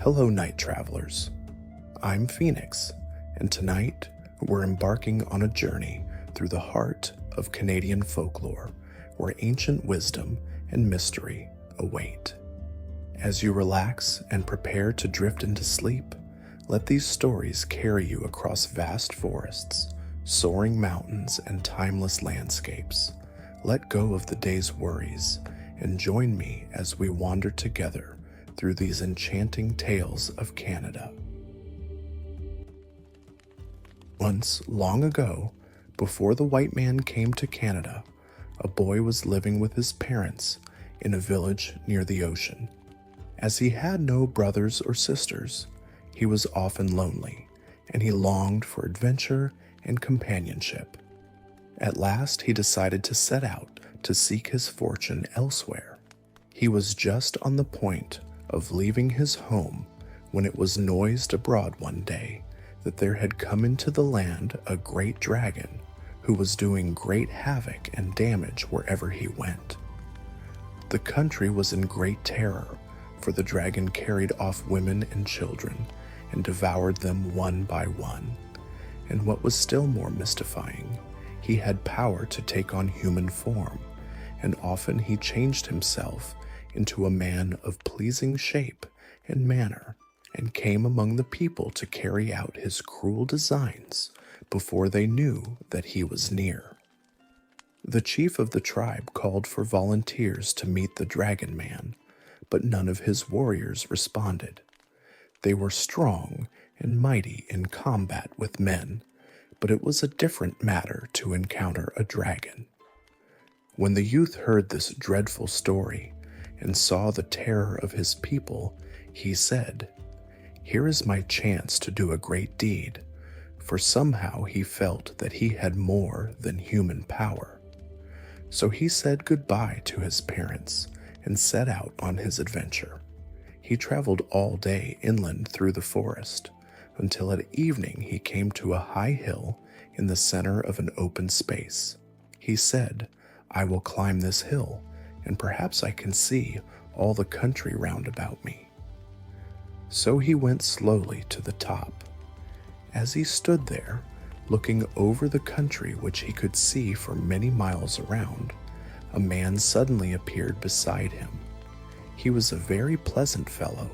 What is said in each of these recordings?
Hello, night travelers. I'm Phoenix, and tonight we're embarking on a journey through the heart of Canadian folklore, where ancient wisdom and mystery await. As you relax and prepare to drift into sleep, let these stories carry you across vast forests, soaring mountains, and timeless landscapes. Let go of the day's worries and join me as we wander together through these enchanting tales of Canada. Once, long ago, before the white man came to Canada, a boy was living with his parents in a village near the ocean. As he had no brothers or sisters, he was often lonely, and he longed for adventure and companionship. At last, he decided to set out to seek his fortune elsewhere. He was just on the point of leaving his home when it was noised abroad one day that there had come into the land a great dragon who was doing great havoc and damage wherever he went. The country was in great terror, for the dragon carried off women and children and devoured them one by one. And what was still more mystifying, he had power to take on human form, and often he changed himself into a man of pleasing shape and manner, and came among the people to carry out his cruel designs before they knew that he was near. The chief of the tribe called for volunteers to meet the dragon man, but none of his warriors responded. They were strong and mighty in combat with men, but it was a different matter to encounter a dragon. When the youth heard this dreadful story and saw the terror of his people, he said, "Here is my chance to do a great deed," for somehow he felt that he had more than human power. So he said goodbye to his parents and set out on his adventure. He traveled all day inland through the forest, until at evening he came to a high hill in the center of an open space. He said, "I will climb this hill, and perhaps I can see all the country round about me." So he went slowly to the top. As he stood there, looking over the country which he could see for many miles around, a man suddenly appeared beside him. He was a very pleasant fellow,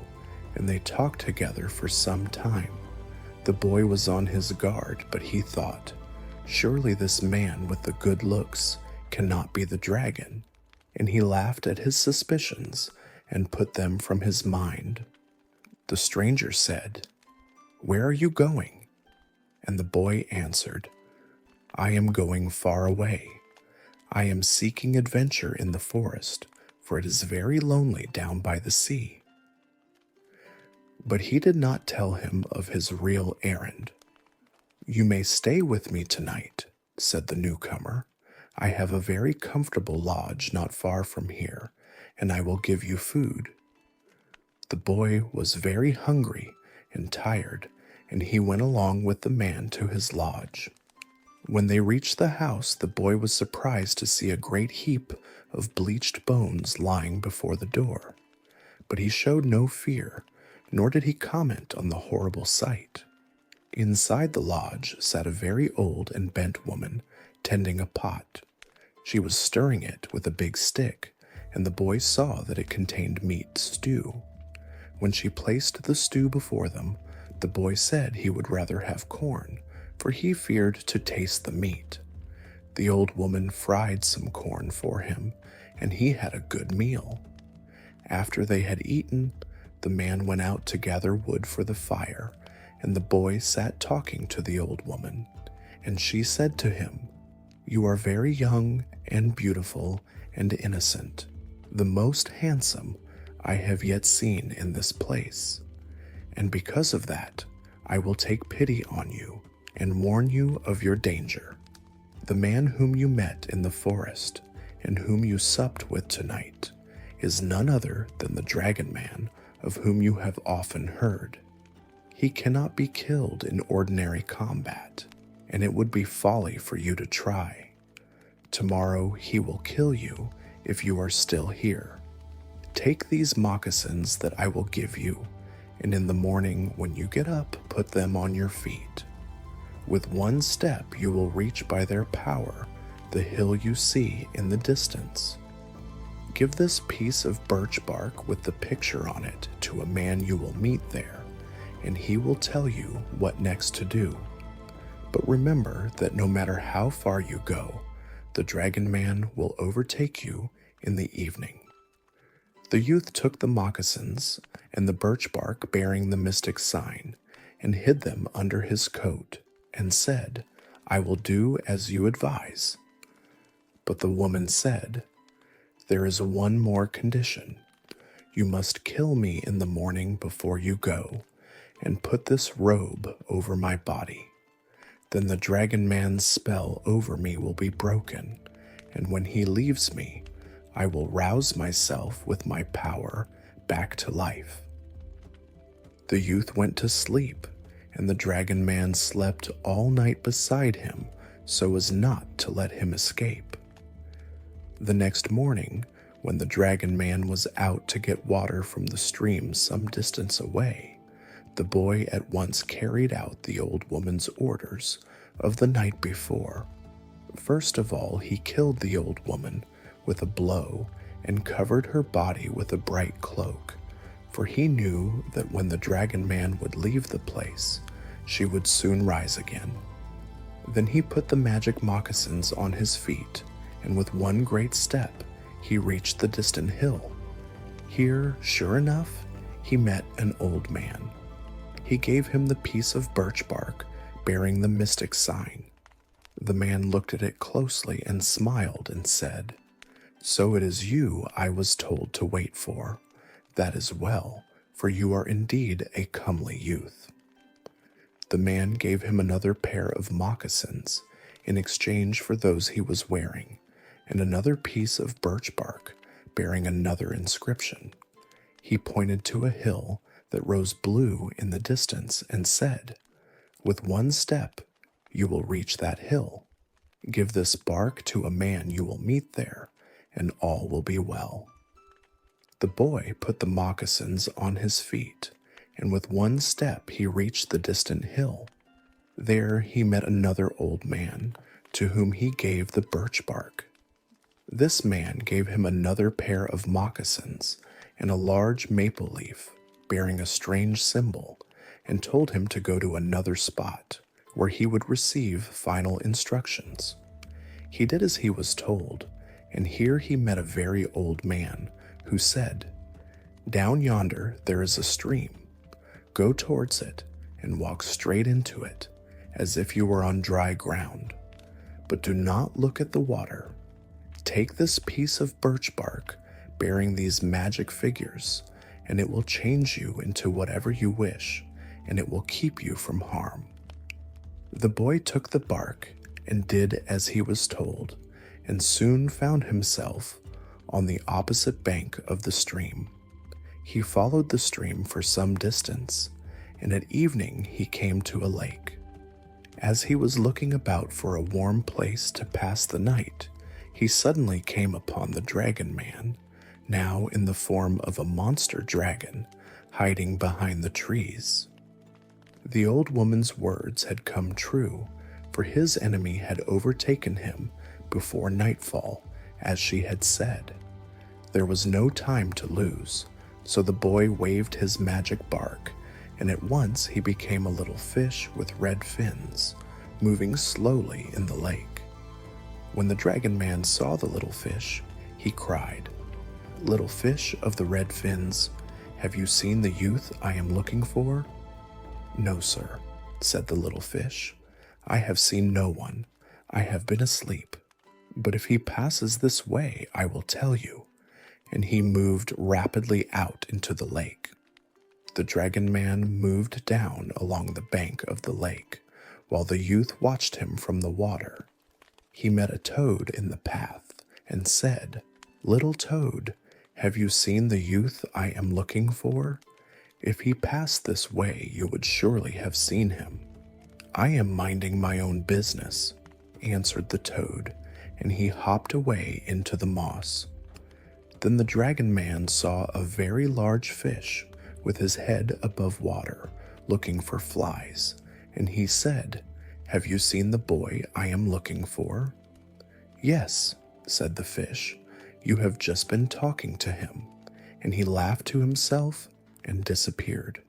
and they talked together for some time. The boy was on his guard, but he thought, "Surely this man with the good looks cannot be the dragon," and he laughed at his suspicions and put them from his mind. The stranger said, "Where are you going?" And the boy answered, "I am going far away. I am seeking adventure in the forest, for it is very lonely down by the sea." But he did not tell him of his real errand. "You may stay with me tonight," said the newcomer. "I have a very comfortable lodge not far from here, and I will give you food." The boy was very hungry and tired, and he went along with the man to his lodge. When they reached the house, the boy was surprised to see a great heap of bleached bones lying before the door. But he showed no fear, nor did he comment on the horrible sight. Inside the lodge sat a very old and bent woman, tending a pot. She was stirring it with a big stick, and the boy saw that it contained meat stew. When she placed the stew before them, the boy said he would rather have corn, for he feared to taste the meat. The old woman fried some corn for him, and he had a good meal. After they had eaten, the man went out to gather wood for the fire, and the boy sat talking to the old woman, and she said to him, "You are very young and beautiful and innocent, the most handsome I have yet seen in this place. And because of that, I will take pity on you and warn you of your danger. The man whom you met in the forest and whom you supped with tonight is none other than the dragon man of whom you have often heard. He cannot be killed in ordinary combat, and it would be folly for you to try. Tomorrow he will kill you if you are still here. Take these moccasins that I will give you, and in the morning when you get up, put them on your feet. With one step you will reach by their power the hill you see in the distance. Give this piece of birch bark with the picture on it to a man you will meet there, and he will tell you what next to do. But remember that no matter how far you go, the dragon man will overtake you in the evening." The youth took the moccasins and the birch bark bearing the mystic sign and hid them under his coat and said, "I will do as you advise." But the woman said, "There is one more condition. You must kill me in the morning before you go, and put this robe over my body. Then the dragon man's spell over me will be broken, and when he leaves me, I will rouse myself with my power back to life." The youth went to sleep, and the dragon man slept all night beside him so as not to let him escape. The next morning, when the dragon man was out to get water from the stream some distance away, the boy at once carried out the old woman's orders of the night before. First of all, he killed the old woman with a blow and covered her body with a bright cloak, for he knew that when the dragon man would leave the place, she would soon rise again. Then he put the magic moccasins on his feet, and with one great step, he reached the distant hill. Here, sure enough, he met an old man. He gave him the piece of birch bark bearing the mystic sign. The man looked at it closely and smiled and said, "So it is you I was told to wait for. That is well, for you are indeed a comely youth." The man gave him another pair of moccasins in exchange for those he was wearing, and another piece of birch bark bearing another inscription. He pointed to a hill that rose blue in the distance and said, "With one step, you will reach that hill. Give this bark to a man you will meet there, and all will be well." The boy put the moccasins on his feet, and with one step he reached the distant hill. There he met another old man, to whom he gave the birch bark. This man gave him another pair of moccasins and a large maple leaf bearing a strange symbol, and told him to go to another spot where he would receive final instructions. He did as he was told, and here he met a very old man who said, "Down yonder there is a stream. Go towards it and walk straight into it, as if you were on dry ground. But do not look at the water. Take this piece of birch bark bearing these magic figures, and it will change you into whatever you wish, and it will keep you from harm." The boy took the bark and did as he was told, and soon found himself on the opposite bank of the stream. He followed the stream for some distance, and at evening he came to a lake. As he was looking about for a warm place to pass the night, he suddenly came upon the dragon man, now in the form of a monster dragon, hiding behind the trees. The old woman's words had come true, for his enemy had overtaken him before nightfall, as she had said. There was no time to lose, so the boy waved his magic bark, and at once he became a little fish with red fins, moving slowly in the lake. When the dragon man saw the little fish, he cried, "Little fish of the red fins, have you seen the youth I am looking for?" "No, sir," said the little fish. "I have seen no one. I have been asleep. But if he passes this way, I will tell you." And he moved rapidly out into the lake. The dragon man moved down along the bank of the lake, while the youth watched him from the water. He met a toad in the path and said, "Little toad, have you seen the youth I am looking for? If he passed this way, you would surely have seen him." "I am minding my own business," answered the toad, and he hopped away into the moss. Then the dragon man saw a very large fish with his head above water, looking for flies, and he said, "Have you seen the boy I am looking for?" "Yes," said the fish, "you have just been talking to him," and he laughed to himself and disappeared.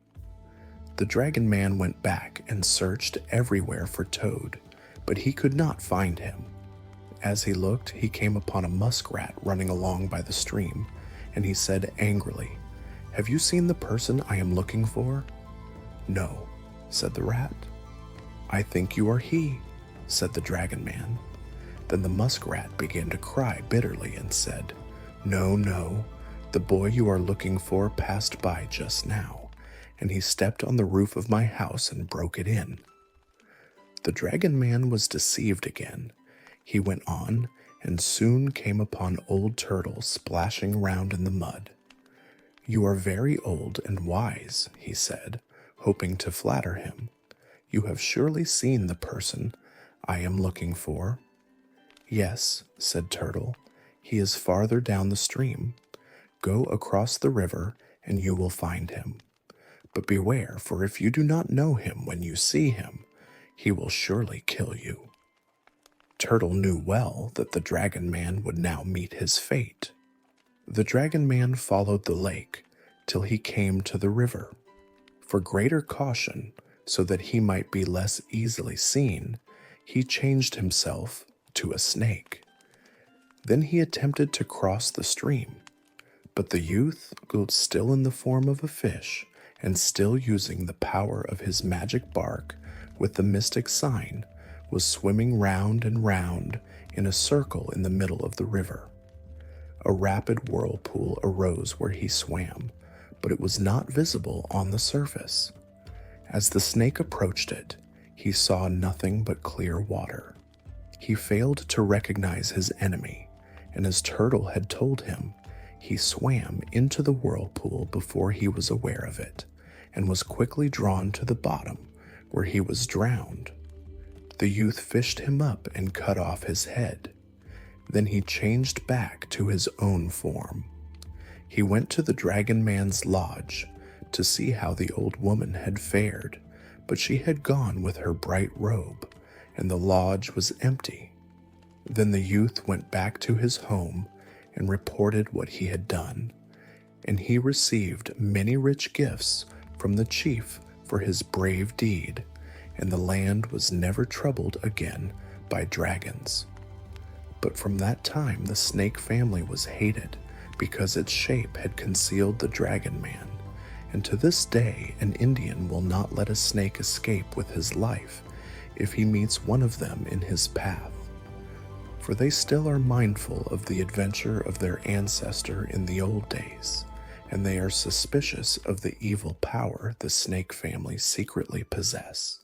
The dragon man went back and searched everywhere for Toad, but he could not find him. As he looked, he came upon a muskrat running along by the stream, and he said angrily, "Have you seen the person I am looking for?" "No," said the rat. "I think you are he," said the dragon man. Then the muskrat began to cry bitterly and said, "No, no, the boy you are looking for passed by just now, and he stepped on the roof of my house and broke it in." The dragon man was deceived again. He went on and soon came upon Old Turtle splashing around in the mud. "You are very old and wise," he said, hoping to flatter him. "You have surely seen the person I am looking for." "Yes," said Turtle, "he is farther down the stream. Go across the river and you will find him. But beware, for if you do not know him when you see him, he will surely kill you." Turtle knew well that the dragon man would now meet his fate. The dragon man followed the lake till he came to the river. For greater caution, so that he might be less easily seen, he changed himself to a snake. Then he attempted to cross the stream, but the youth, still in the form of a fish and still using the power of his magic bark with the mystic sign, was swimming round and round in a circle in the middle of the river. A rapid whirlpool arose where he swam, but it was not visible on the surface. As the snake approached it, he saw nothing but clear water. He failed to recognize his enemy, and as Turtle had told him, he swam into the whirlpool before he was aware of it, and was quickly drawn to the bottom, where he was drowned. The youth fished him up and cut off his head. Then he changed back to his own form. He went to the dragon man's lodge to see how the old woman had fared, but she had gone with her bright robe, and the lodge was empty. Then the youth went back to his home and reported what he had done, and he received many rich gifts from the chief for his brave deed, and the land was never troubled again by dragons. But from that time the snake family was hated because its shape had concealed the dragon man, and to this day an Indian will not let a snake escape with his life if he meets one of them in his path, for they still are mindful of the adventure of their ancestor in the old days, and they are suspicious of the evil power the snake family secretly possess.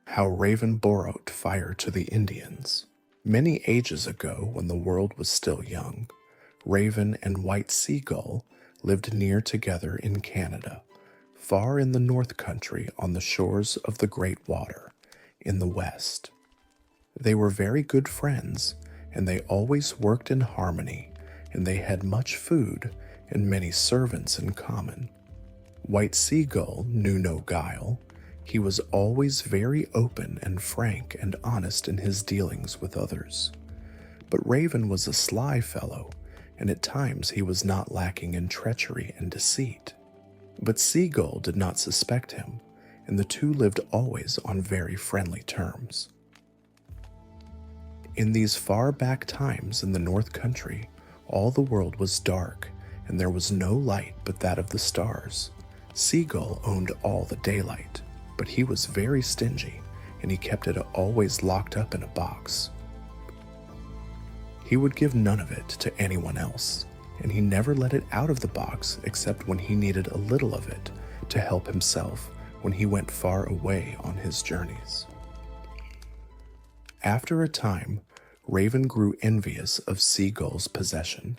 How Raven borrowed fire to the Indians. Many ages ago, when the world was still young, Raven and White Seagull lived near together in Canada, far in the North Country on the shores of the Great Water, in the West. They were very good friends, and they always worked in harmony, and they had much food and many servants in common. White Seagull knew no guile. He was always very open and frank and honest in his dealings with others. But Raven was a sly fellow, and at times he was not lacking in treachery and deceit. But Seagull did not suspect him, and the two lived always on very friendly terms. In these far back times in the North Country, all the world was dark, and there was no light but that of the stars. Seagull owned all the daylight, but he was very stingy, and he kept it always locked up in a box. He would give none of it to anyone else, and he never let it out of the box except when he needed a little of it to help himself when he went far away on his journeys. After a time, Raven grew envious of Seagull's possession,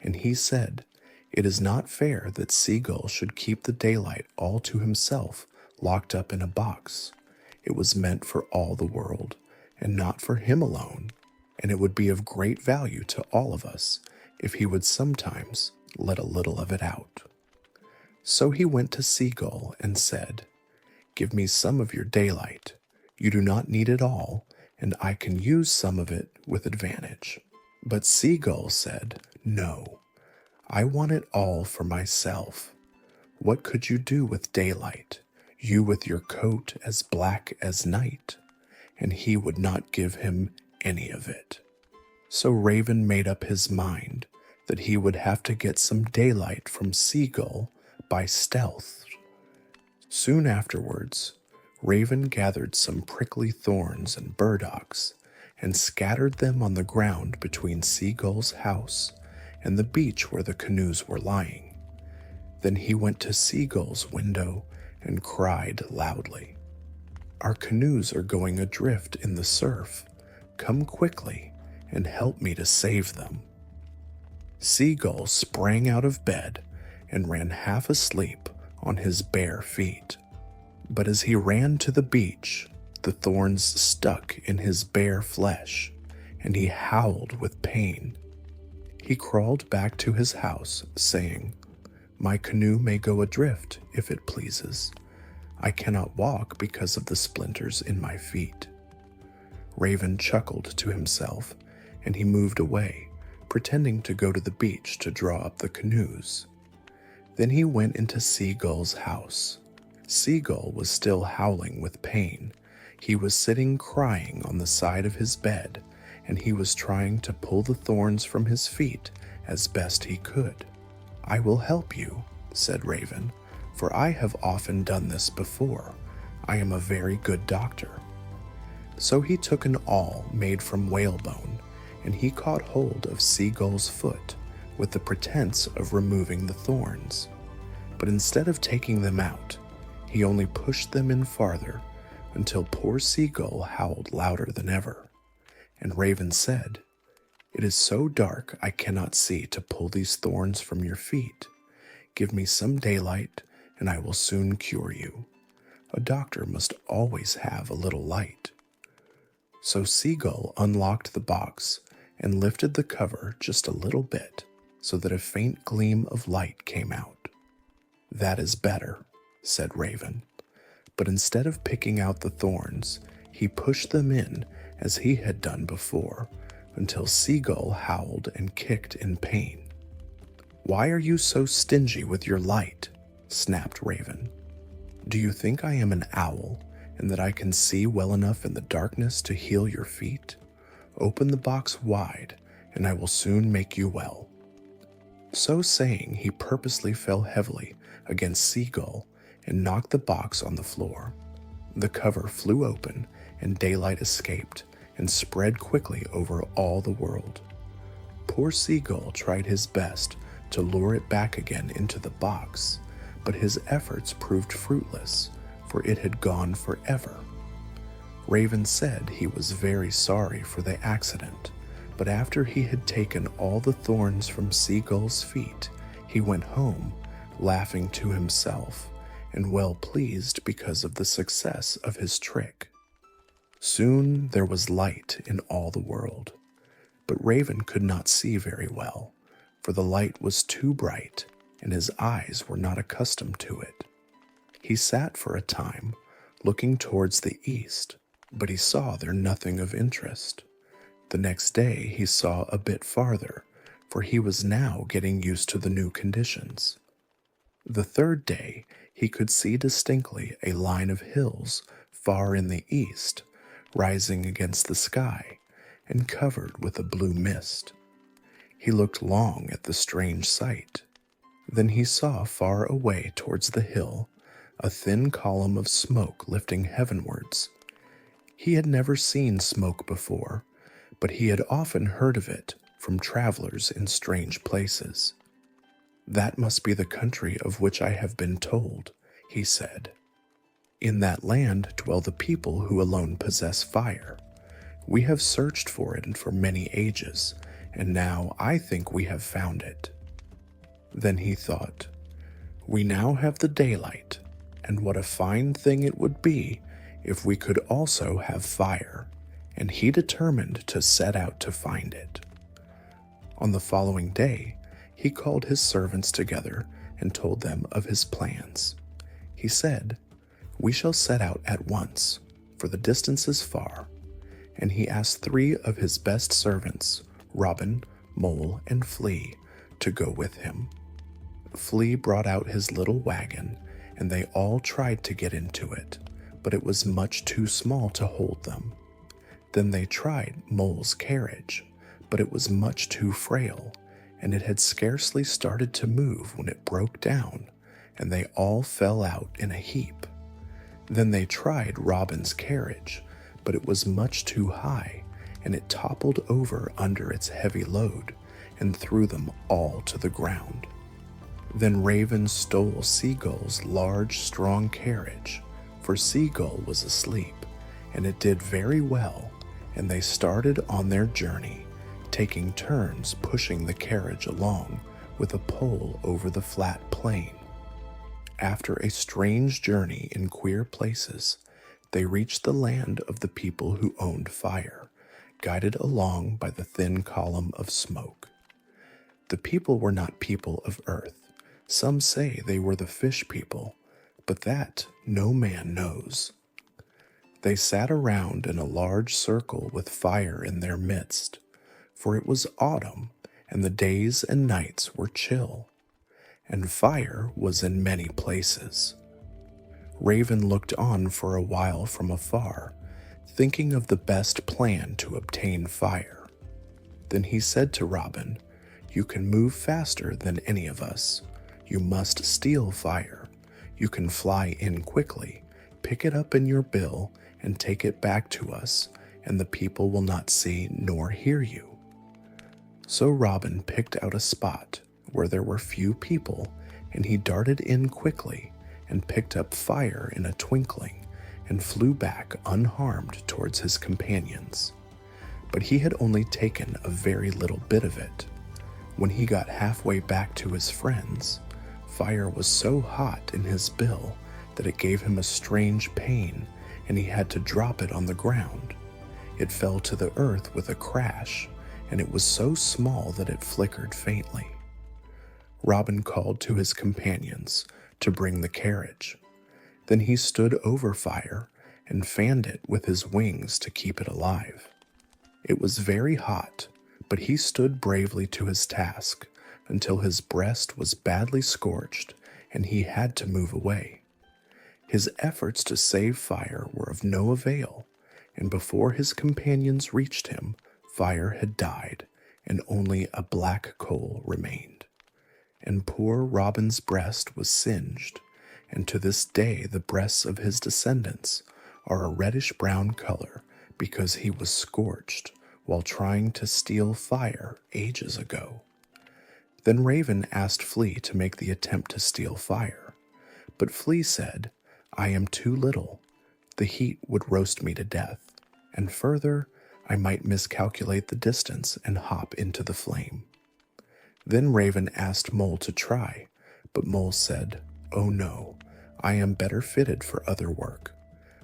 and he said, "It is not fair that Seagull should keep the daylight all to himself, locked up in a box. It was meant for all the world, and not for him alone." and it would be of great value to all of us if he would sometimes let a little of it out. So he went to Seagull and said, "Give me some of your daylight. You do not need it all, and I can use some of it with advantage." But Seagull said, "No, I want it all for myself. What could you do with daylight, you with your coat as black as night?" And he would not give him any of it. So Raven made up his mind that he would have to get some daylight from Seagull by stealth. Soon afterwards, Raven gathered some prickly thorns and burdocks and scattered them on the ground between Seagull's house and the beach where the canoes were lying. Then he went to Seagull's window and cried loudly, "Our canoes are going adrift in the surf. Come quickly and help me to save them." Seagull sprang out of bed and ran half asleep on his bare feet. But as he ran to the beach, the thorns stuck in his bare flesh, and he howled with pain. He crawled back to his house, saying, "My canoe may go adrift if it pleases. I cannot walk because of the splinters in my feet." Raven chuckled to himself, and he moved away, pretending to go to the beach to draw up the canoes. Then he went into Seagull's house. Seagull was still howling with pain. He was sitting crying on the side of his bed, and he was trying to pull the thorns from his feet as best he could. "I will help you," said Raven, "for I have often done this before. I am a very good doctor." So he took an awl made from whalebone, and he caught hold of Seagull's foot with the pretense of removing the thorns. But instead of taking them out, he only pushed them in farther until poor Seagull howled louder than ever. And Raven said, "It is so dark I cannot see to pull these thorns from your feet. Give me some daylight, and I will soon cure you. A doctor must always have a little light." So Seagull unlocked the box and lifted the cover just a little bit so that a faint gleam of light came out. "That is better," said Raven. But instead of picking out the thorns, he pushed them in as he had done before, until Seagull howled and kicked in pain. "Why are you so stingy with your light?" snapped Raven. "Do you think I am an owl and that I can see well enough in the darkness to heal your feet? Open the box wide, and I will soon make you well." So saying, he purposely fell heavily against Seagull and knocked the box on the floor. The cover flew open, and daylight escaped and spread quickly over all the world. Poor Seagull tried his best to lure it back again into the box, but his efforts proved fruitless, for it had gone forever. Raven said he was very sorry for the accident, but after he had taken all the thorns from Seagull's feet, he went home, laughing to himself, and well pleased because of the success of his trick. Soon there was light in all the world, but Raven could not see very well, for the light was too bright, and his eyes were not accustomed to it. He sat for a time, looking towards the east, but he saw there nothing of interest. The next day he saw a bit farther, for he was now getting used to the new conditions. The third day he could see distinctly a line of hills far in the east, rising against the sky and covered with a blue mist. He looked long at the strange sight. Then he saw far away towards the hill a thin column of smoke lifting heavenwards. He had never seen smoke before, but he had often heard of it from travelers in strange places. "That must be the country of which I have been told," he said. "In that land dwell the people who alone possess fire. We have searched for it for many ages, and now I think we have found it." Then he thought, "We now have the daylight, and what a fine thing it would be if we could also have fire, and he determined to set out to find it. On the following day, he called his servants together and told them of his plans. He said, "We shall set out at once, for the distance is far." And he asked 3 of his best servants, Robin, Mole, and Flea, to go with him. Flea brought out his little wagon, and they all tried to get into it, but it was much too small to hold them. Then they tried Mole's carriage, but it was much too frail, and it had scarcely started to move when it broke down, and they all fell out in a heap. Then they tried Robin's carriage, but it was much too high, and it toppled over under its heavy load and threw them all to the ground. Then Raven stole Seagull's large, strong carriage, for Seagull was asleep, and it did very well, and they started on their journey, taking turns pushing the carriage along with a pole over the flat plain. After a strange journey in queer places, they reached the land of the people who owned fire, guided along by the thin column of smoke. The people were not people of earth. Some say they were the fish people, but that no man knows. They sat around in a large circle with fire in their midst, for it was autumn, and the days and nights were chill, and fire was in many places. Raven looked on for a while from afar, thinking of the best plan to obtain fire. Then he said to Robin, "You can move faster than any of us. You must steal fire. You can fly in quickly, pick it up in your bill, and take it back to us, and the people will not see nor hear you." So Robin picked out a spot where there were few people, and he darted in quickly and picked up fire in a twinkling and flew back unharmed towards his companions. But he had only taken a very little bit of it. When he got halfway back to his friends, fire was so hot in his bill that it gave him a strange pain, and he had to drop it on the ground. It fell to the earth with a crash, and it was so small that it flickered faintly. Robin called to his companions to bring the carriage. Then he stood over fire and fanned it with his wings to keep it alive. It was very hot, but he stood bravely to his task until his breast was badly scorched and he had to move away. His efforts to save fire were of no avail, and before his companions reached him, fire had died, and only a black coal remained. And poor Robin's breast was singed, and to this day the breasts of his descendants are a reddish-brown color because he was scorched while trying to steal fire ages ago. Then Raven asked Flea to make the attempt to steal fire, but Flea said, "I am too little. The heat would roast me to death, and further, I might miscalculate the distance and hop into the flame." Then Raven asked Mole to try, but Mole said, "Oh no, I am better fitted for other work.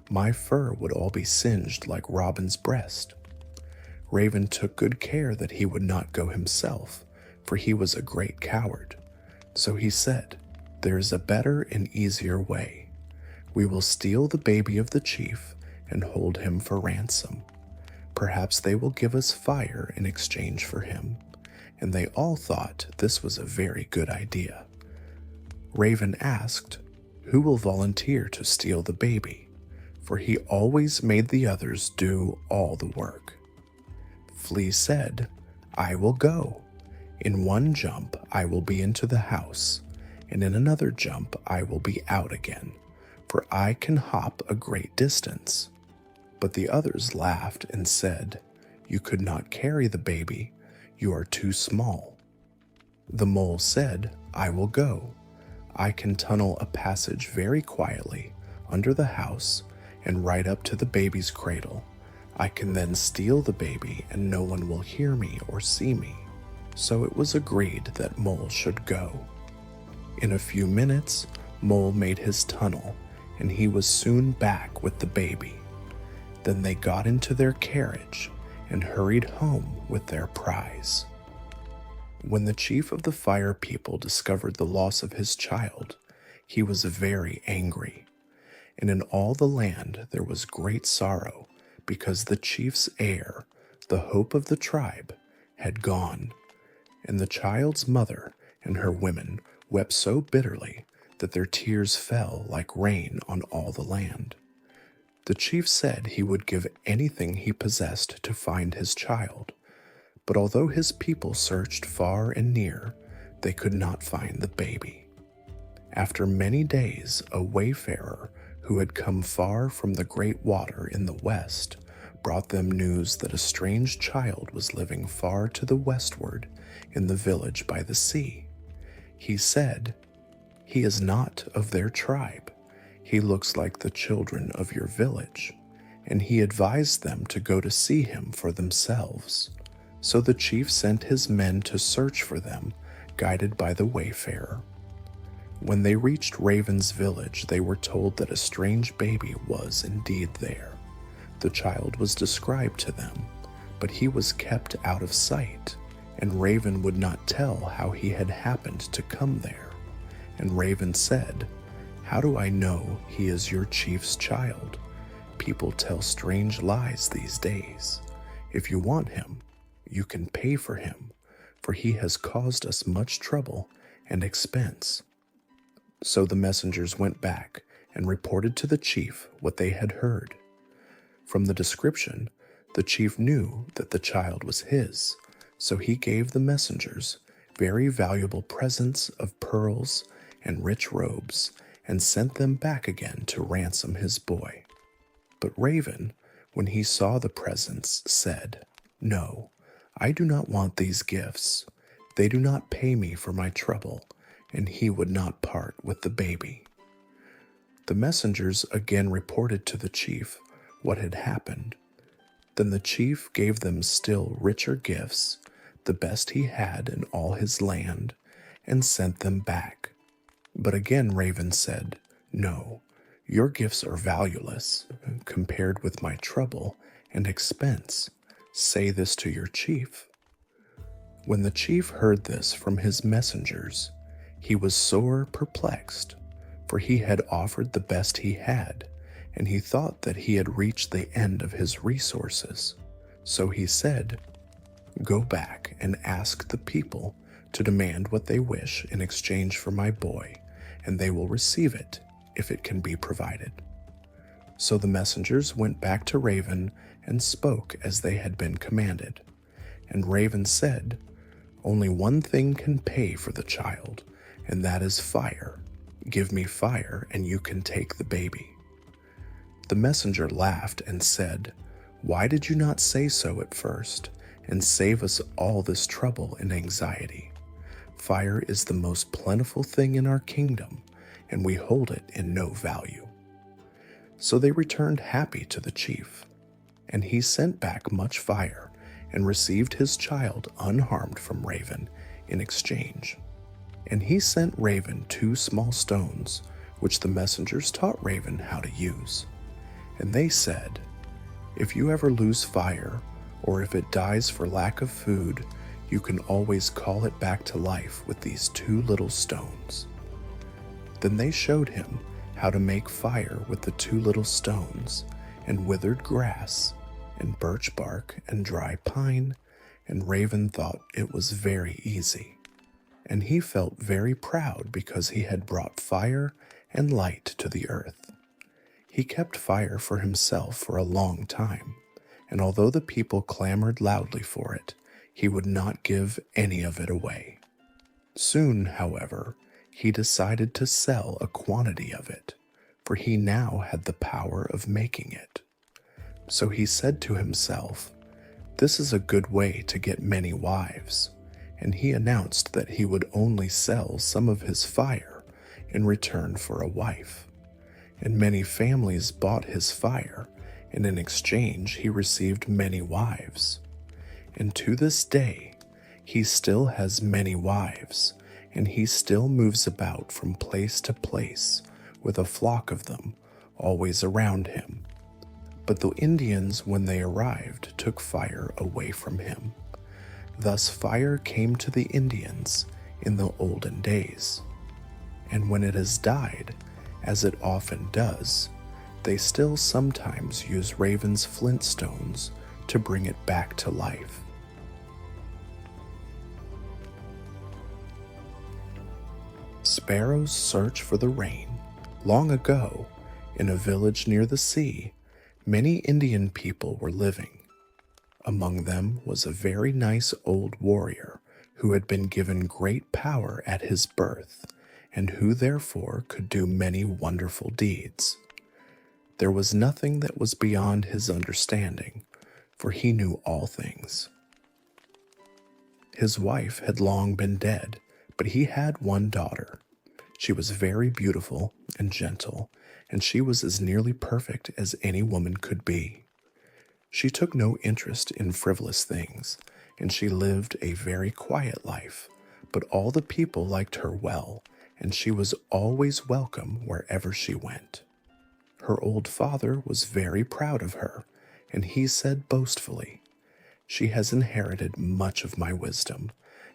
My fur would all be singed like Robin's breast." Raven took good care that he would not go himself, for he was a great coward. So he said, "There is a better and easier way. We will steal the baby of the chief and hold him for ransom. Perhaps they will give us fire in exchange for him." And they all thought this was a very good idea. Raven asked, "Who will volunteer to steal the baby?" For he always made the others do all the work. Flea said, "I will go. In one jump I will be into the house, and in another jump I will be out again, for I can hop a great distance." But the others laughed and said, "You could not carry the baby. You are too small." The mole said, "I will go. I can tunnel a passage very quietly under the house and right up to the baby's cradle. I can then steal the baby and no one will hear me or see me." So it was agreed that Mole should go. In a few minutes, Mole made his tunnel, and he was soon back with the baby. Then they got into their carriage and hurried home with their prize. When the chief of the fire people discovered the loss of his child, he was very angry. And in all the land there was great sorrow, because the chief's heir, the hope of the tribe, had gone. And the child's mother and her women wept so bitterly that their tears fell like rain on all the land. The chief said he would give anything he possessed to find his child, but although his people searched far and near, they could not find the baby. After many days, a wayfarer who had come far from the great water in the west brought them news that a strange child was living far to the westward in the village by the sea. He said, "He is not of their tribe. He looks like the children of your village," and he advised them to go to see him for themselves. So the chief sent his men to search for them, guided by the wayfarer. When they reached Raven's village, they were told that a strange baby was indeed there. The child was described to them, but he was kept out of sight, and Raven would not tell how he had happened to come there. And Raven said, "How do I know he is your chief's child? People tell strange lies these days. If you want him, you can pay for him, for he has caused us much trouble and expense." So the messengers went back and reported to the chief what they had heard. From the description, the chief knew that the child was his, so he gave the messengers very valuable presents of pearls and rich robes, and sent them back again to ransom his boy. But Raven, when he saw the presents, said, "No, I do not want these gifts. They do not pay me for my trouble," and he would not part with the baby. The messengers again reported to the chief what had happened. Then the chief gave them still richer gifts, the best he had in all his land, and sent them back. But again Raven said, "No, your gifts are valueless compared with my trouble and expense. Say this to your chief." When the chief heard this from his messengers, he was sore perplexed, for he had offered the best he had, and he thought that he had reached the end of his resources. So he said, "Go back and ask the people to demand what they wish in exchange for my boy, and they will receive it if it can be provided." So the messengers went back to Raven and spoke as they had been commanded. And Raven said, "Only one thing can pay for the child, and that is fire. Give me fire, and you can take the baby." The messenger laughed and said, "Why did you not say so at first, and save us all this trouble and anxiety? Fire is the most plentiful thing in our kingdom, and we hold it in no value." So they returned happy to the chief, and he sent back much fire and received his child unharmed from Raven in exchange. And he sent Raven 2 small stones, which the messengers taught Raven how to use. And they said, "If you ever lose fire, or if it dies for lack of food, you can always call it back to life with these 2 little stones." Then they showed him how to make fire with the 2 little stones, and withered grass, and birch bark, and dry pine, and Raven thought it was very easy. And he felt very proud because he had brought fire and light to the earth. He kept fire for himself for a long time, and although the people clamored loudly for it, he would not give any of it away. Soon, however, he decided to sell a quantity of it, for he now had the power of making it. So he said to himself, "This is a good way to get many wives," and he announced that he would only sell some of his fire in return for a wife. And many families bought his fire, and in exchange he received many wives. And to this day, he still has many wives, and he still moves about from place to place with a flock of them always around him. But the Indians, when they arrived, took fire away from him. Thus fire came to the Indians in the olden days. And when it has died, as it often does, they still sometimes use ravens' flintstones to bring it back to life. Sparrows search for the rain. Long ago, in a village near the sea, many Indian people were living. Among them was a very nice old warrior who had been given great power at his birth, and who therefore could do many wonderful deeds. There was nothing that was beyond his understanding, for he knew all things. His wife had long been dead, but he had one daughter. She was very beautiful and gentle, and she was as nearly perfect as any woman could be. She took no interest in frivolous things, and she lived a very quiet life, but all the people liked her well, and she was always welcome wherever she went. Her old father was very proud of her, and he said boastfully, "She has inherited much of my wisdom,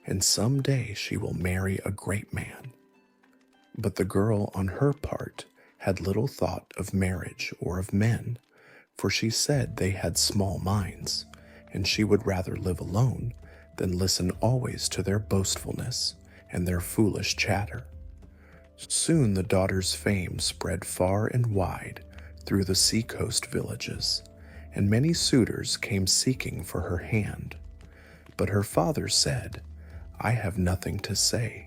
and some day she will marry a great man." But the girl, on her part, had little thought of marriage or of men, for she said they had small minds, and she would rather live alone than listen always to their boastfulness and their foolish chatter. Soon the daughter's fame spread far and wide through the seacoast villages, and many suitors came seeking for her hand. But her father said, "I have nothing to say.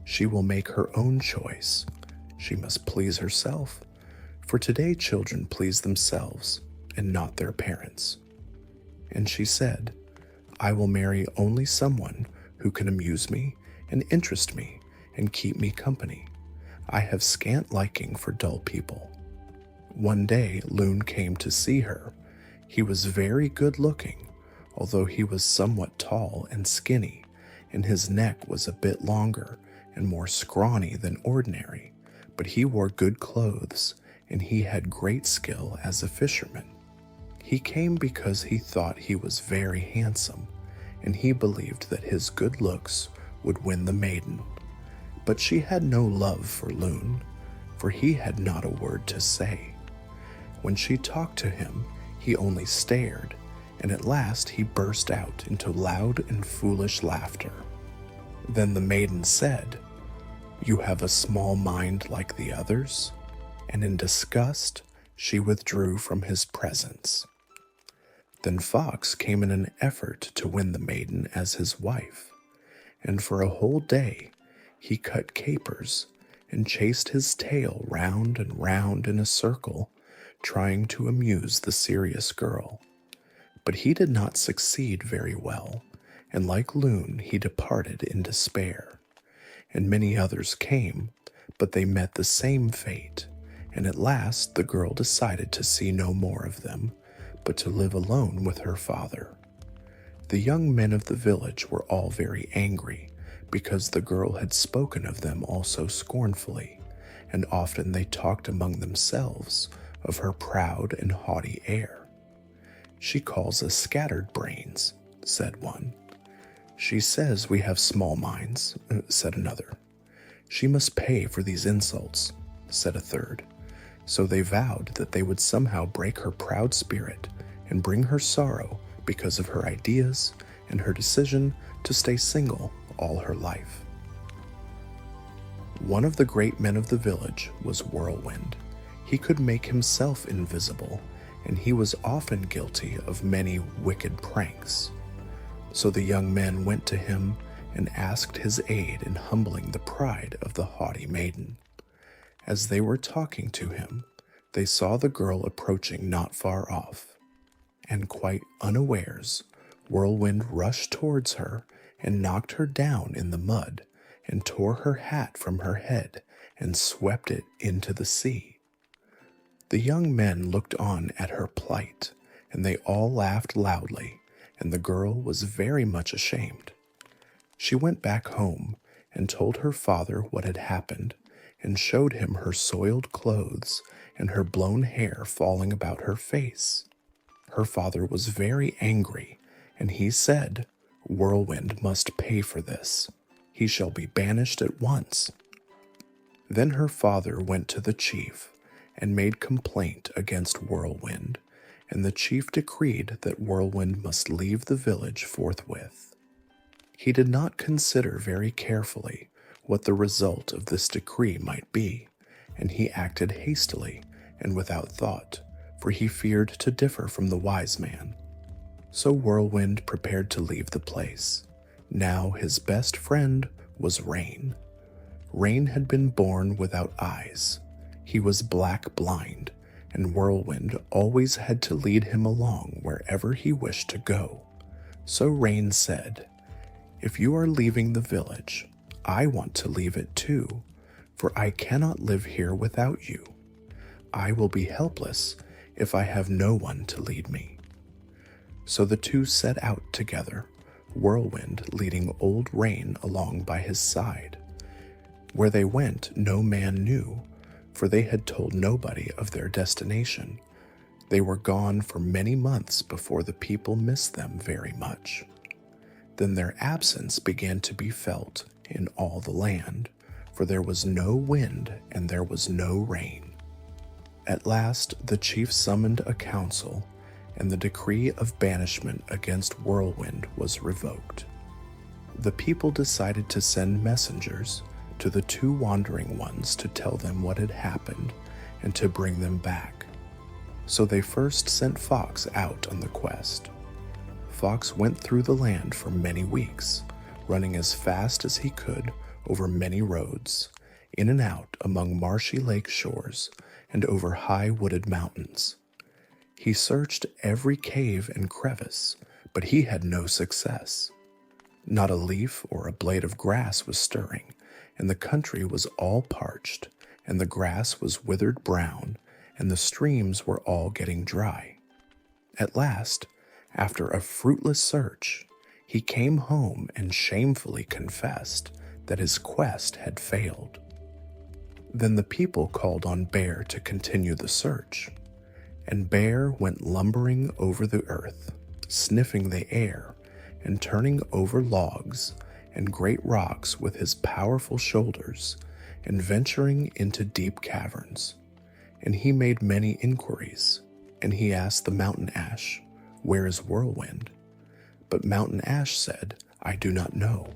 She will make her own choice. She must please herself, for today children please themselves and not their parents." And she said, "I will marry only someone who can amuse me and interest me and keep me company. I have scant liking for dull people." One day Loon came to see her. He was very good looking, although he was somewhat tall and skinny, and his neck was a bit longer and more scrawny than ordinary, but he wore good clothes, and he had great skill as a fisherman. He came because he thought he was very handsome, and he believed that his good looks would win the maiden. But she had no love for Loon, for he had not a word to say. When she talked to him, he only stared, and at last he burst out into loud and foolish laughter. Then the maiden said, "You have a small mind like the others?" And in disgust, she withdrew from his presence. Then Fox came in an effort to win the maiden as his wife, and for a whole day he cut capers and chased his tail round and round in a circle, trying to amuse the serious girl. But he did not succeed very well, and like Loon he departed in despair. And many others came, but they met the same fate, and at last the girl decided to see no more of them, but to live alone with her father. The young men of the village were all very angry, because the girl had spoken of them all so scornfully, and often they talked among themselves of her proud and haughty air. "She calls us scattered brains," said one. "She says we have small minds," said another. "She must pay for these insults," said a third. So they vowed that they would somehow break her proud spirit and bring her sorrow because of her ideas and her decision to stay single all her life. One of the great men of the village was Whirlwind. He could make himself invisible, and he was often guilty of many wicked pranks. So the young men went to him and asked his aid in humbling the pride of the haughty maiden. As they were talking to him, they saw the girl approaching not far off, and quite unawares, Whirlwind rushed towards her and knocked her down in the mud, and tore her hat from her head and swept it into the sea. The young men looked on at her plight, and they all laughed loudly, and the girl was very much ashamed. She went back home and told her father what had happened, and showed him her soiled clothes and her blown hair falling about her face. Her father was very angry, and he said, "Whirlwind must pay for this. He shall be banished at once." Then her father went to the chief and made complaint against Whirlwind, and the chief decreed that Whirlwind must leave the village forthwith. He did not consider very carefully what the result of this decree might be, and he acted hastily and without thought, for he feared to differ from the wise man. So Whirlwind prepared to leave the place. Now his best friend was Rain. Rain had been born without eyes. He was black blind, and Whirlwind always had to lead him along wherever he wished to go. So Rain said, "If you are leaving the village, I want to leave it too, for I cannot live here without you. I will be helpless if I have no one to lead me." So the two set out together, Whirlwind leading old Rain along by his side. Where they went no man knew, for they had told nobody of their destination. They were gone for many months before the people missed them very much. Then their absence began to be felt in all the land, for there was no wind and there was no rain. At last the chief summoned a council, and the decree of banishment against Whirlwind was revoked. The people decided to send messengers to the two wandering ones to tell them what had happened and to bring them back. So they first sent Fox out on the quest. Fox went through the land for many weeks, running as fast as he could over many roads, in and out among marshy lake shores and over high wooded mountains. He searched every cave and crevice, but he had no success. Not a leaf or a blade of grass was stirring, and the country was all parched, and the grass was withered brown, and the streams were all getting dry. At last, after a fruitless search, he came home and shamefully confessed that his quest had failed. Then the people called on Bear to continue the search, and Bear went lumbering over the earth, sniffing the air and turning over logs and great rocks with his powerful shoulders, and venturing into deep caverns. And he made many inquiries, and he asked the mountain ash, "Where is Whirlwind?" But mountain ash said, "I do not know.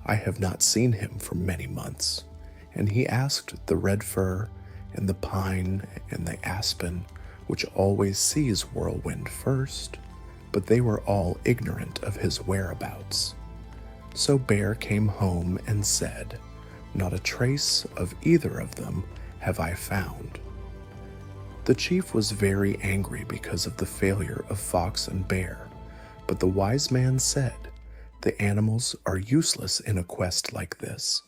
I have not seen him for many months." And he asked the red fir and the pine and the aspen, which always sees Whirlwind first, but they were all ignorant of his whereabouts. So Bear came home and said, "Not a trace of either of them have I found." The chief was very angry because of the failure of Fox and Bear, but the wise man said, "The animals are useless in a quest like this.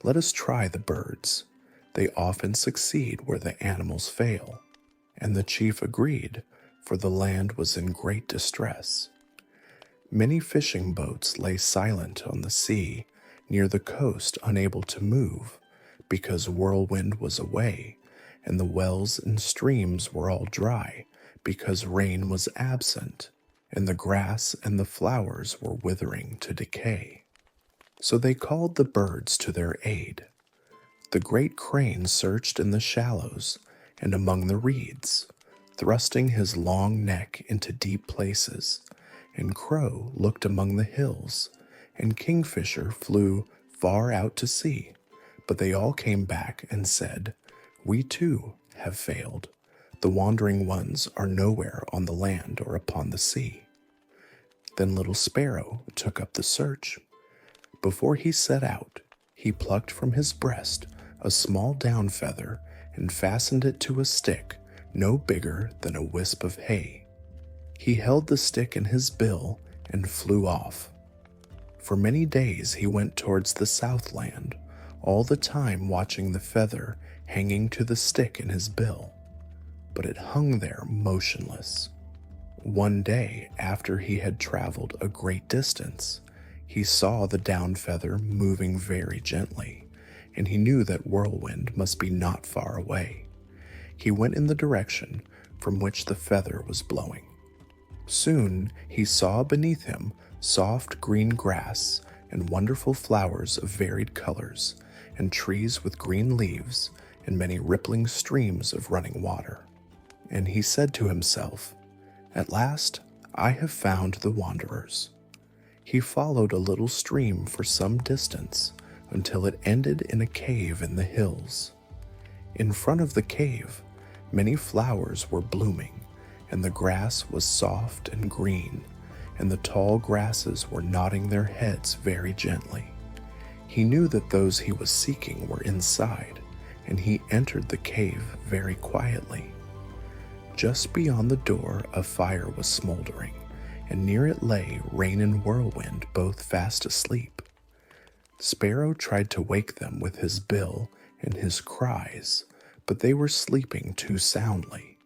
Let us try the birds. They often succeed where the animals fail." And the chief agreed, for the land was in great distress. Many fishing boats lay silent on the sea, near the coast unable to move, because Whirlwind was away, and the wells and streams were all dry, because Rain was absent, and the grass and the flowers were withering to decay. So they called the birds to their aid. The great crane searched in the shallows and among the reeds, thrusting his long neck into deep places, and Crow looked among the hills, and Kingfisher flew far out to sea, but they all came back and said, "We too have failed. The wandering ones are nowhere on the land or upon the sea." Then little Sparrow took up the search. Before he set out, he plucked from his breast a small down feather and fastened it to a stick no bigger than a wisp of hay. He held the stick in his bill and flew off. For many days he went towards the Southland, all the time watching the feather hanging to the stick in his bill, but it hung there motionless. One day, after he had traveled a great distance, he saw the down feather moving very gently, and he knew that Whirlwind must be not far away. He went in the direction from which the feather was blowing. Soon he saw beneath him soft green grass and wonderful flowers of varied colors, and trees with green leaves and many rippling streams of running water. And he said to himself, "At last I have found the wanderers." He followed a little stream for some distance until it ended in a cave in the hills. In front of the cave, many flowers were blooming, and the grass was soft and green, and the tall grasses were nodding their heads very gently. He knew that those he was seeking were inside, and he entered the cave very quietly. Just beyond the door a fire was smoldering, and near it lay Rain and Whirlwind, both fast asleep. Sparrow tried to wake them with his bill and his cries, but they were sleeping too soundly.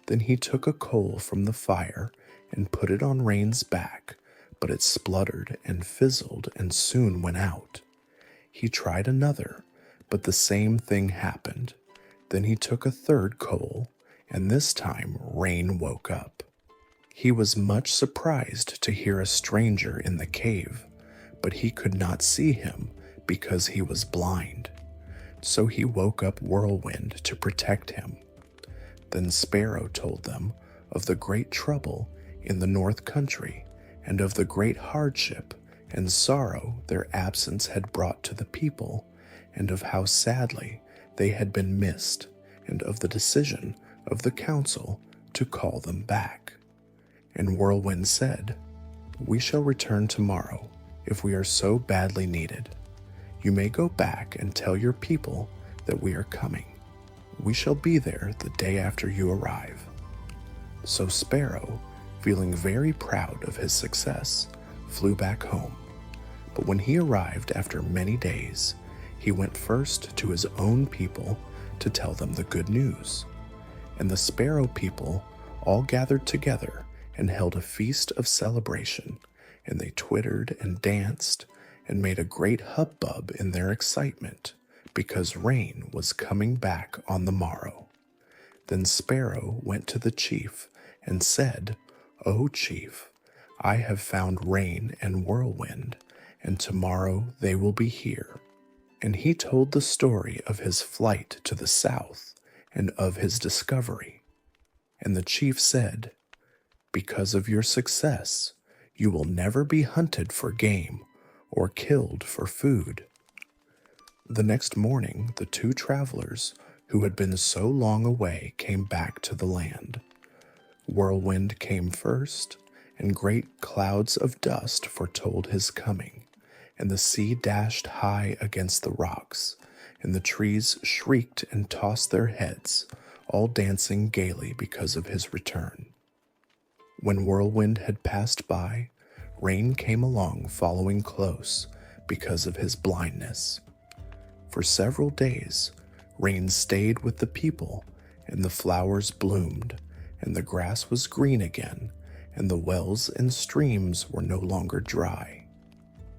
Then he took a coal from the fire and put it on Rain's back, but it spluttered and fizzled and soon went out. He tried another, but the same thing happened. Then he took a third coal, and this time Rain woke up. He was much surprised to hear a stranger in the cave, but he could not see him because he was blind. So he woke up Whirlwind to protect him. Then Sparrow told them of the great trouble in the North Country, and of the great hardship and sorrow their absence had brought to the people, and of how sadly they had been missed, and of the decision of the council to call them back. And Whirlwind said, "We shall return tomorrow if we are so badly needed. You may go back and tell your people that we are coming. We shall be there the day after you arrive." So Sparrow, feeling very proud of his success, flew back home. But when he arrived after many days, he went first to his own people to tell them the good news. And the Sparrow people all gathered together and held a feast of celebration, and they twittered and danced and made a great hubbub in their excitement, because Rain was coming back on the morrow. Then Sparrow went to the chief and said, "O chief, I have found Rain and Whirlwind, and tomorrow they will be here." And he told the story of his flight to the south and of his discovery. And the chief said, "Because of your success, you will never be hunted for game or killed for food." The next morning, the two travelers who had been so long away came back to the land. Whirlwind came first, and great clouds of dust foretold his coming, and the sea dashed high against the rocks, and the trees shrieked and tossed their heads, all dancing gaily because of his return. When Whirlwind had passed by, Rain came along following close because of his blindness. For several days, Rain stayed with the people, and the flowers bloomed, and the grass was green again, and the wells and streams were no longer dry.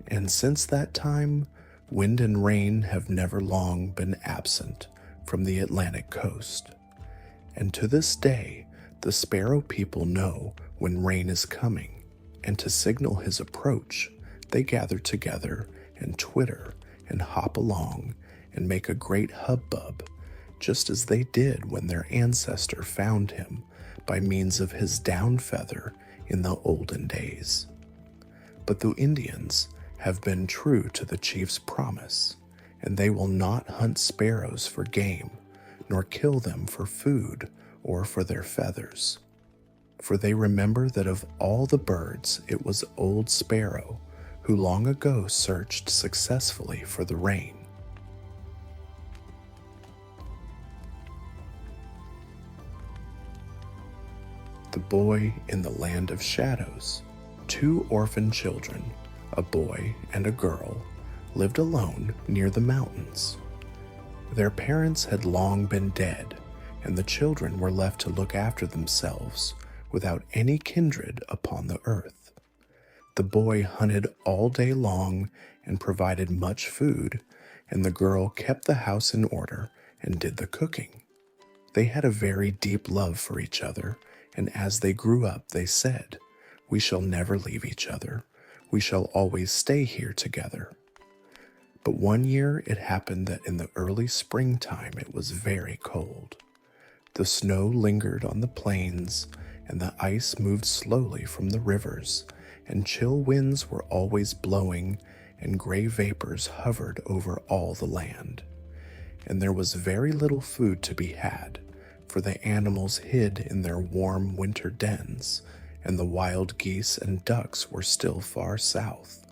And since that time, wind and rain have never long been absent from the Atlantic coast. And to this day, the Sparrow people know when rain is coming, and to signal his approach, they gather together and twitter and hop along and make a great hubbub, just as they did when their ancestor found him by means of his down feather in the olden days. But the Indians have been true to the chief's promise, and they will not hunt sparrows for game, nor kill them for food or for their feathers. For they remember that of all the birds it was Old Sparrow who long ago searched successfully for the rain. The Boy in the Land of Shadows. Two orphan children, a boy and a girl, lived alone near the mountains. Their parents had long been dead, and the children were left to look after themselves without any kindred upon the earth. The boy hunted all day long and provided much food, and the girl kept the house in order and did the cooking. They had a very deep love for each other, and as they grew up, they said, "We shall never leave each other. We shall always stay here together." But one year it happened that in the early springtime it was very cold. The snow lingered on the plains, and the ice moved slowly from the rivers, and chill winds were always blowing, and gray vapors hovered over all the land. And there was very little food to be had, for the animals hid in their warm winter dens, and the wild geese and ducks were still far south.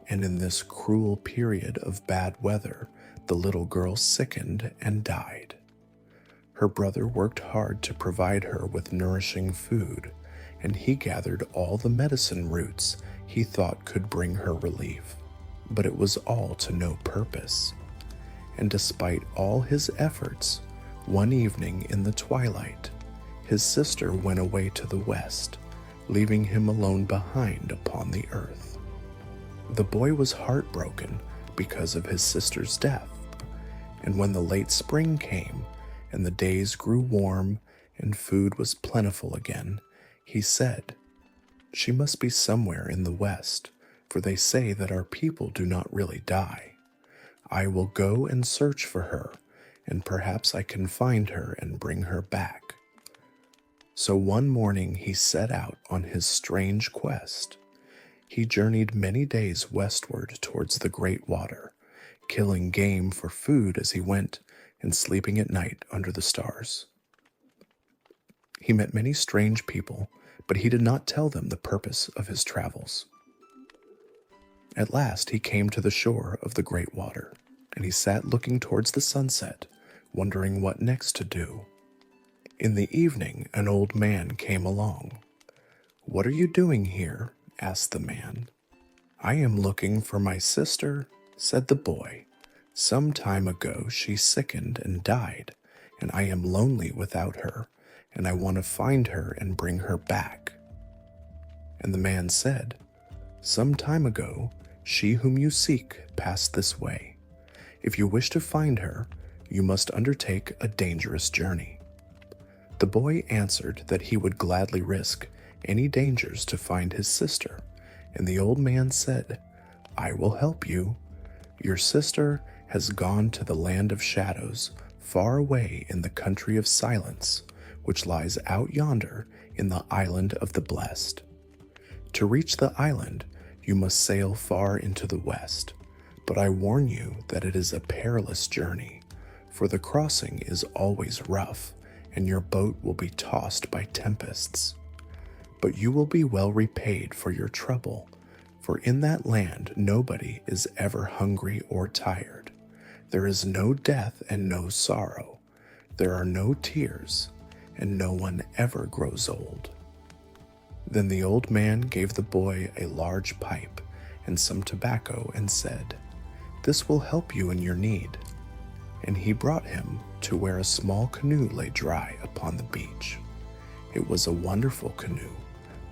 And in this cruel period of bad weather, the little girl sickened and died. Her brother worked hard to provide her with nourishing food, and he gathered all the medicine roots he thought could bring her relief. But it was all to no purpose. And despite all his efforts, one evening in the twilight, his sister went away to the west, leaving him alone behind upon the earth. The boy was heartbroken because of his sister's death, and when the late spring came and the days grew warm and food was plentiful again, he said, "She must be somewhere in the west, for they say that our people do not really die. I will go and search for her, and perhaps I can find her and bring her back." So one morning he set out on his strange quest. He journeyed many days westward towards the great water, killing game for food as he went and sleeping at night under the stars. He met many strange people, but he did not tell them the purpose of his travels. At last he came to the shore of the great water, and he sat looking towards the sunset, wondering what next to do. In the evening, an old man came along. "What are you doing here?" asked the man. "I am looking for my sister," said the boy. "Some time ago she sickened and died, and I am lonely without her, and I want to find her and bring her back." And the man said, "Some time ago she whom you seek passed this way. If you wish to find her, you must undertake a dangerous journey." The boy answered that he would gladly risk any dangers to find his sister, and the old man said, "I will help you. Your sister has gone to the land of shadows, far away in the country of silence, which lies out yonder in the island of the blessed. To reach the island, you must sail far into the west, but I warn you that it is a perilous journey, for the crossing is always rough, and your boat will be tossed by tempests. But you will be well repaid for your trouble, for in that land nobody is ever hungry or tired. There is no death and no sorrow. There are no tears, and no one ever grows old." Then the old man gave the boy a large pipe and some tobacco and said, "This will help you in your need." And he brought him to where a small canoe lay dry upon the beach. It was a wonderful canoe,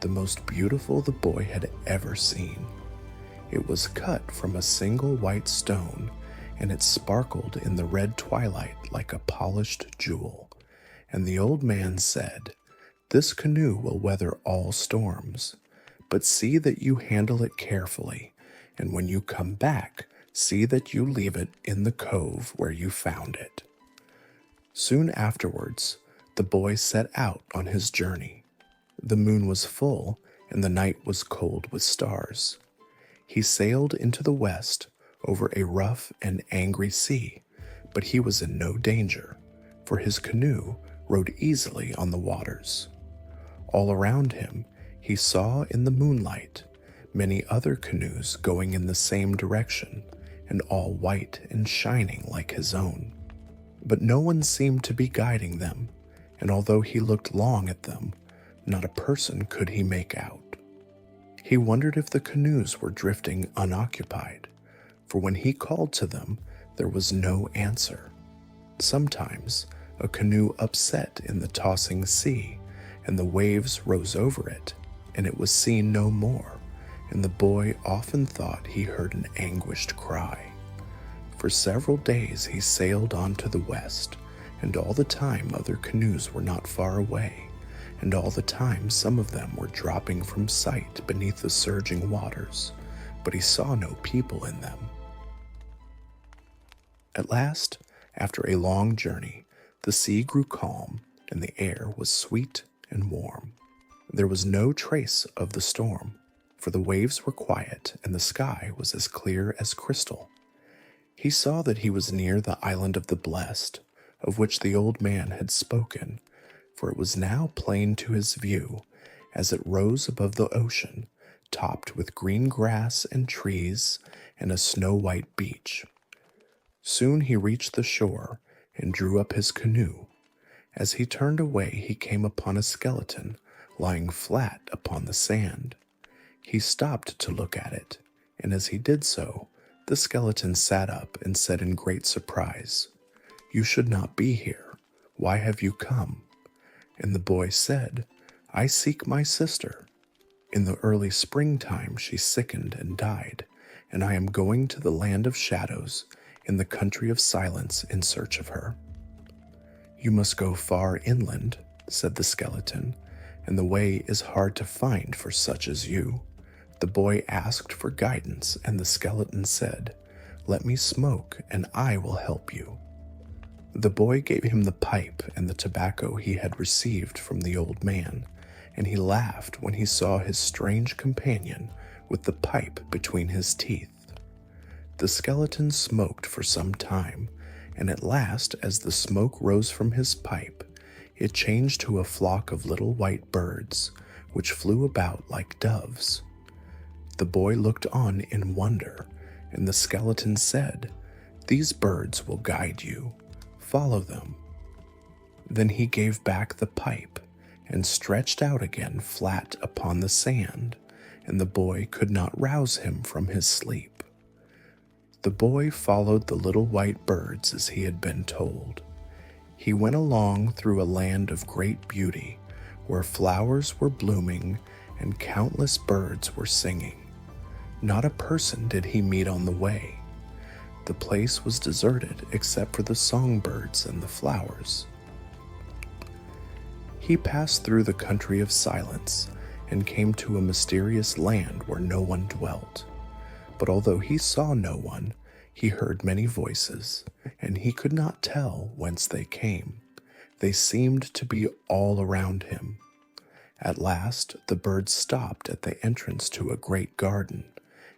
the most beautiful the boy had ever seen. It was cut from a single white stone, and it sparkled in the red twilight like a polished jewel. And the old man said, "This canoe will weather all storms, but see that you handle it carefully, and when you come back, see that you leave it in the cove where you found it." Soon afterwards, the boy set out on his journey. The moon was full, and the night was cold with stars. He sailed into the west over a rough and angry sea, but he was in no danger, for his canoe rode easily on the waters. All around him, he saw in the moonlight many other canoes going in the same direction, and all white and shining like his own. But no one seemed to be guiding them, and although he looked long at them, not a person could he make out. He wondered if the canoes were drifting unoccupied, for when he called to them, there was no answer. Sometimes a canoe upset in the tossing sea, and the waves rose over it, and it was seen no more, and the boy often thought he heard an anguished cry. For several days he sailed on to the west, and all the time other canoes were not far away, and all the time some of them were dropping from sight beneath the surging waters, but he saw no people in them. At last, after a long journey, the sea grew calm, and the air was sweet and warm. There was no trace of the storm, for the waves were quiet and the sky was as clear as crystal. He saw that he was near the island of the blessed, of which the old man had spoken, for it was now plain to his view, as it rose above the ocean, topped with green grass and trees and a snow-white beach. Soon he reached the shore and drew up his canoe. As he turned away, he came upon a skeleton lying flat upon the sand. He stopped to look at it, and as he did so, the skeleton sat up and said in great surprise, "You should not be here. Why have you come?" And the boy said, "I seek my sister. In the early springtime she sickened and died, and I am going to the land of shadows, in the country of silence, in search of her." "You must go far inland," said the skeleton, "and the way is hard to find for such as you." The boy asked for guidance, and the skeleton said, "Let me smoke, and I will help you." The boy gave him the pipe and the tobacco he had received from the old man, and he laughed when he saw his strange companion with the pipe between his teeth. The skeleton smoked for some time, and at last, as the smoke rose from his pipe, it changed to a flock of little white birds, which flew about like doves. The boy looked on in wonder, and the skeleton said, "These birds will guide you. Follow them." Then he gave back the pipe and stretched out again flat upon the sand, and the boy could not rouse him from his sleep. The boy followed the little white birds as he had been told. He went along through a land of great beauty, where flowers were blooming and countless birds were singing. Not a person did he meet on the way. The place was deserted except for the songbirds and the flowers. He passed through the country of silence and came to a mysterious land where no one dwelt. But although he saw no one, he heard many voices, and he could not tell whence they came. They seemed to be all around him. At last, the birds stopped at the entrance to a great garden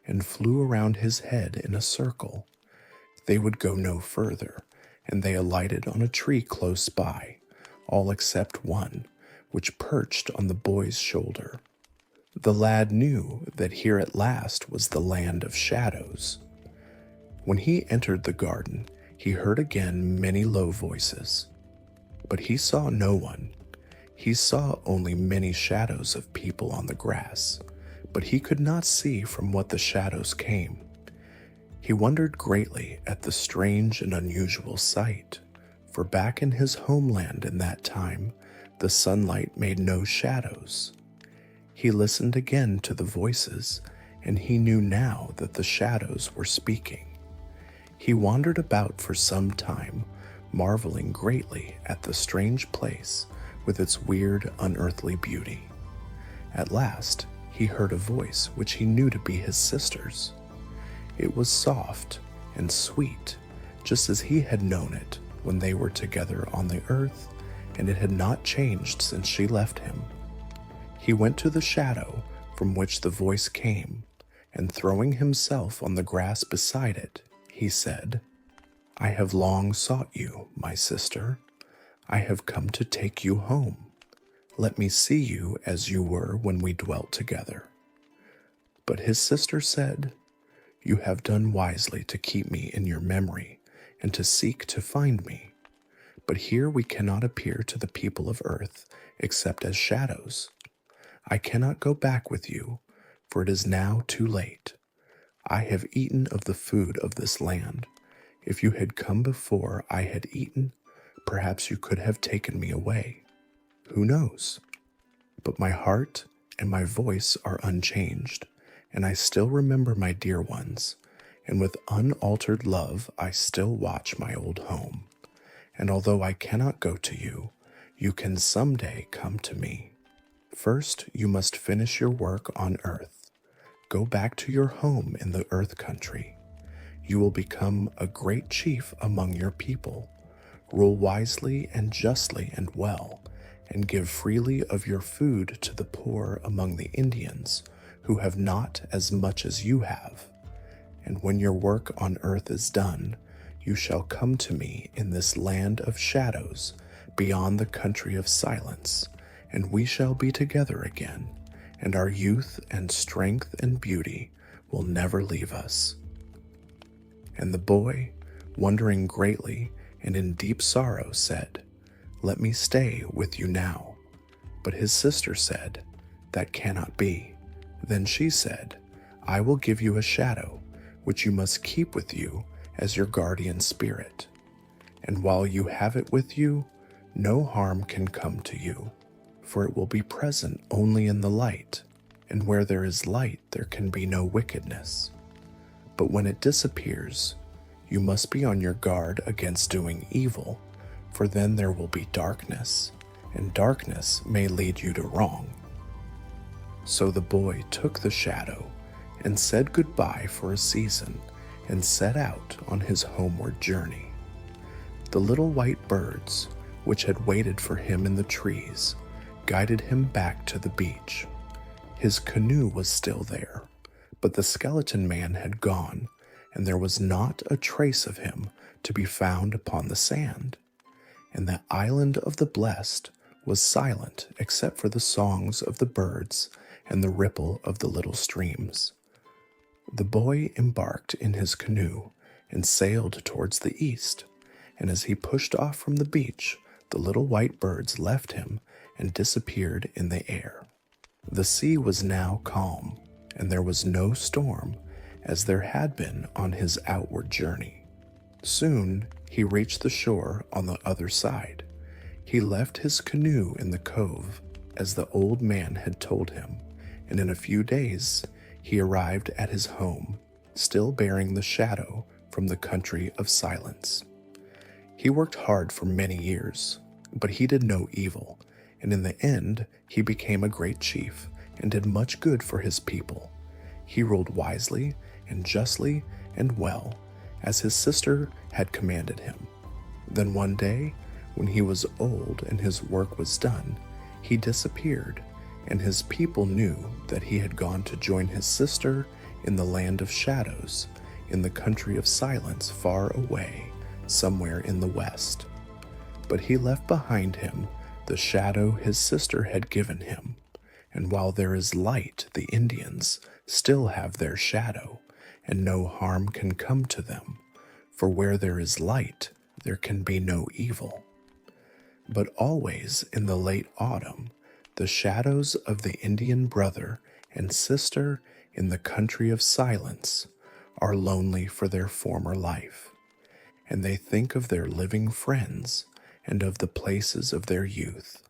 and flew around his head in a circle. They would go no further, and they alighted on a tree close by, all except one, which perched on the boy's shoulder. The lad knew that here at last was the land of shadows. When he entered the garden, he heard again many low voices, but he saw no one. He saw only many shadows of people on the grass, but he could not see from what the shadows came. He wondered greatly at the strange and unusual sight, for back in his homeland in that time, the sunlight made no shadows. He listened again to the voices, and he knew now that the shadows were speaking. He wandered about for some time, marveling greatly at the strange place with its weird, unearthly beauty. At last, he heard a voice which he knew to be his sister's. It was soft and sweet, just as he had known it when they were together on the earth, and it had not changed since she left him. He went to the shadow from which the voice came, and throwing himself on the grass beside it, he said, "I have long sought you, my sister. I have come to take you home. Let me see you as you were when we dwelt together." But his sister said, "You have done wisely to keep me in your memory and to seek to find me. But here we cannot appear to the people of earth except as shadows. I cannot go back with you, for it is now too late. I have eaten of the food of this land. If you had come before I had eaten, perhaps you could have taken me away. Who knows? But my heart and my voice are unchanged, and I still remember my dear ones, and with unaltered love I still watch my old home. And although I cannot go to you, you can someday come to me. First, you must finish your work on earth. Go back to your home in the earth country. You will become a great chief among your people. Rule wisely and justly and well, and give freely of your food to the poor among the Indians, who have not as much as you have. And when your work on earth is done, you shall come to me in this land of shadows, beyond the country of silence, and we shall be together again, and our youth and strength and beauty will never leave us. And the boy, wondering greatly and in deep sorrow, said, Let me stay with you now. But his sister said, That cannot be. Then she said, I will give you a shadow, which you must keep with you as your guardian spirit. And while you have it with you, no harm can come to you, for it will be present only in the light, and where there is light there can be no wickedness. But when it disappears, you must be on your guard against doing evil, for then there will be darkness, and darkness may lead you to wrong. So the boy took the shadow and said goodbye for a season and set out on his homeward journey. The little white birds, which had waited for him in the trees, guided him back to the beach. His canoe was still there, but the skeleton man had gone, and there was not a trace of him to be found upon the sand. And the island of the blessed was silent except for the songs of the birds and the ripple of the little streams. The boy embarked in his canoe and sailed towards the east, and as he pushed off from the beach, the little white birds left him and disappeared in the air. The sea was now calm, and there was no storm, as there had been on his outward journey. Soon he reached the shore on the other side. He left his canoe in the cove, as the old man had told him, and in a few days he arrived at his home, still bearing the shadow from the country of silence. He worked hard for many years, but he did no evil, and in the end he became a great chief and did much good for his people. He ruled wisely and justly and well, as his sister had commanded him. Then one day, when he was old and his work was done, he disappeared, and his people knew that he had gone to join his sister in the land of shadows, in the country of silence far away, somewhere in the west. But he left behind him the shadow his sister had given him, and while there is light, the Indians still have their shadow, and no harm can come to them, for where there is light, there can be no evil. But always in the late autumn, the shadows of the Indian brother and sister in the country of silence are lonely for their former life, and they think of their living friends and of the places of their youth,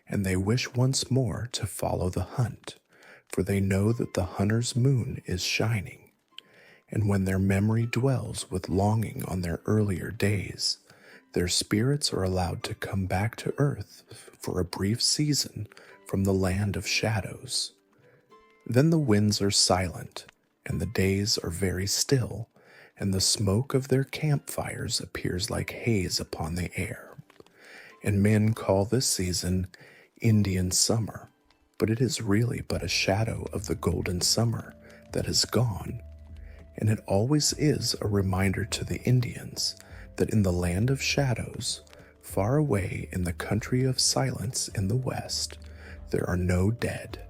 and they wish once more to follow the hunt, for they know that the hunter's moon is shining. And when their memory dwells with longing on their earlier days, their spirits are allowed to come back to earth for a brief season from the land of shadows. Then the winds are silent, and the days are very still, and the smoke of their campfires appears like haze upon the air. And men call this season Indian summer, but it is really but a shadow of the golden summer that is gone. And it always is a reminder to the Indians that in the land of shadows, far away in the country of silence in the west, there are no dead,